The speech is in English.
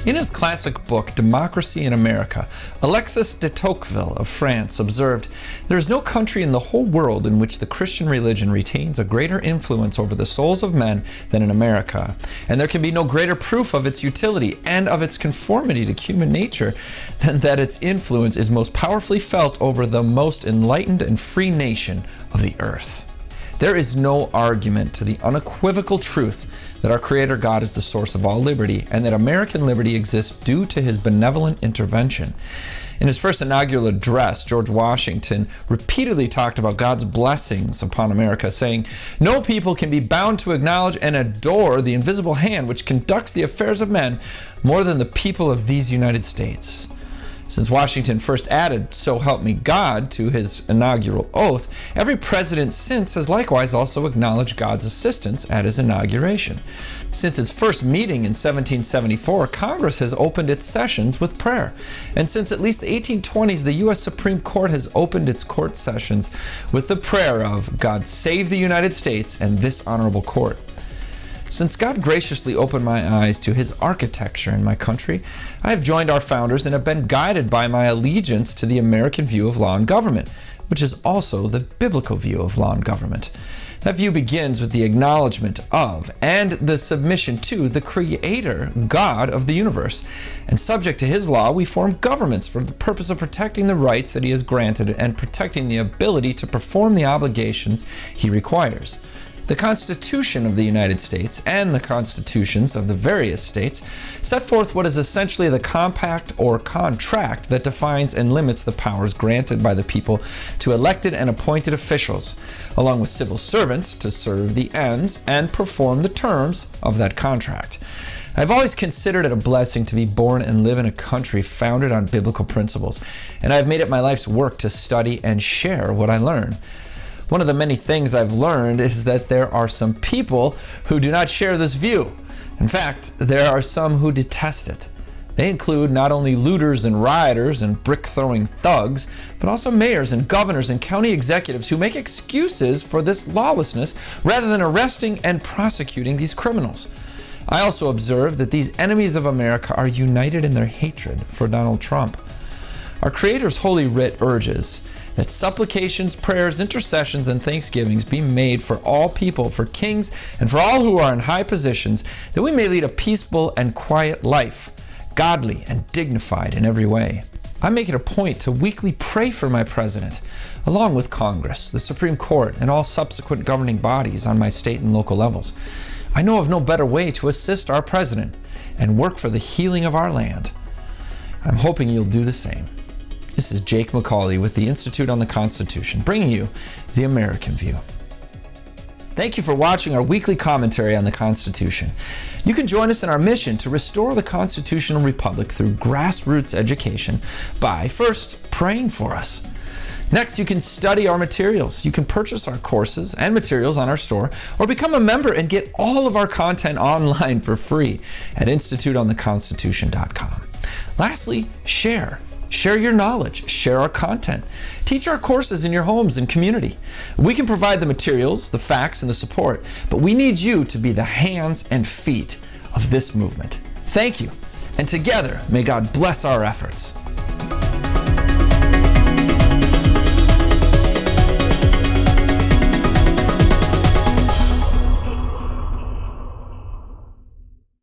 In his classic book, Democracy in America, Alexis de Tocqueville of France observed, "There is no country in the whole world in which the Christian religion retains a greater influence over the souls of men than in America, and there can be no greater proof of its utility and of its conformity to human nature than that its influence is most powerfully felt over the most enlightened and free nation of the earth." There is no argument to the unequivocal truth that our Creator God is the source of all liberty, and that American liberty exists due to His benevolent intervention. In his first inaugural address, George Washington repeatedly talked about God's blessings upon America, saying, "No people can be bound to acknowledge and adore the invisible hand which conducts the affairs of men more than the people of these United States." Since Washington first added, "So help me God," to his inaugural oath, every president since has likewise also acknowledged God's assistance at his inauguration. Since its first meeting in 1774, Congress has opened its sessions with prayer. And since at least the 1820s, the U.S. Supreme Court has opened its court sessions with the prayer of, "God save the United States and this honorable court." Since God graciously opened my eyes to His architecture in my country, I have joined our founders and have been guided by my allegiance to the American view of law and government, which is also the biblical view of law and government. That view begins with the acknowledgement of and the submission to the Creator, God of the universe. And subject to His law, we form governments for the purpose of protecting the rights that He has granted and protecting the ability to perform the obligations He requires. The Constitution of the United States and the constitutions of the various states set forth what is essentially the compact or contract that defines and limits the powers granted by the people to elected and appointed officials, along with civil servants to serve the ends and perform the terms of that contract. I've always considered it a blessing to be born and live in a country founded on biblical principles, and I've made it my life's work to study and share what I learn. One of the many things I've learned is that there are some people who do not share this view. In fact, there are some who detest it. They include not only looters and rioters and brick-throwing thugs, but also mayors and governors and county executives who make excuses for this lawlessness rather than arresting and prosecuting these criminals. I also observe that these enemies of America are united in their hatred for Donald Trump. Our Creator's Holy Writ urges that supplications, prayers, intercessions, and thanksgivings be made for all people, for kings, and for all who are in high positions, that we may lead a peaceful and quiet life, godly and dignified in every way. I make it a point to weekly pray for my president, along with Congress, the Supreme Court, and all subsequent governing bodies on my state and local levels. I know of no better way to assist our president and work for the healing of our land. I'm hoping you'll do the same. This is Jake MacAulay with the Institute on the Constitution, bringing you the American View. Thank you for watching our weekly commentary on the Constitution. You can join us in our mission to restore the constitutional republic through grassroots education by first praying for us. Next, you can study our materials. You can purchase our courses and materials on our store, or become a member and get all of our content online for free at instituteontheconstitution.com. Lastly, share. Share your knowledge, share our content. Teach our courses in your homes and community. We can provide the materials, the facts, and the support, but we need you to be the hands and feet of this movement. Thank you, and together may God bless our efforts.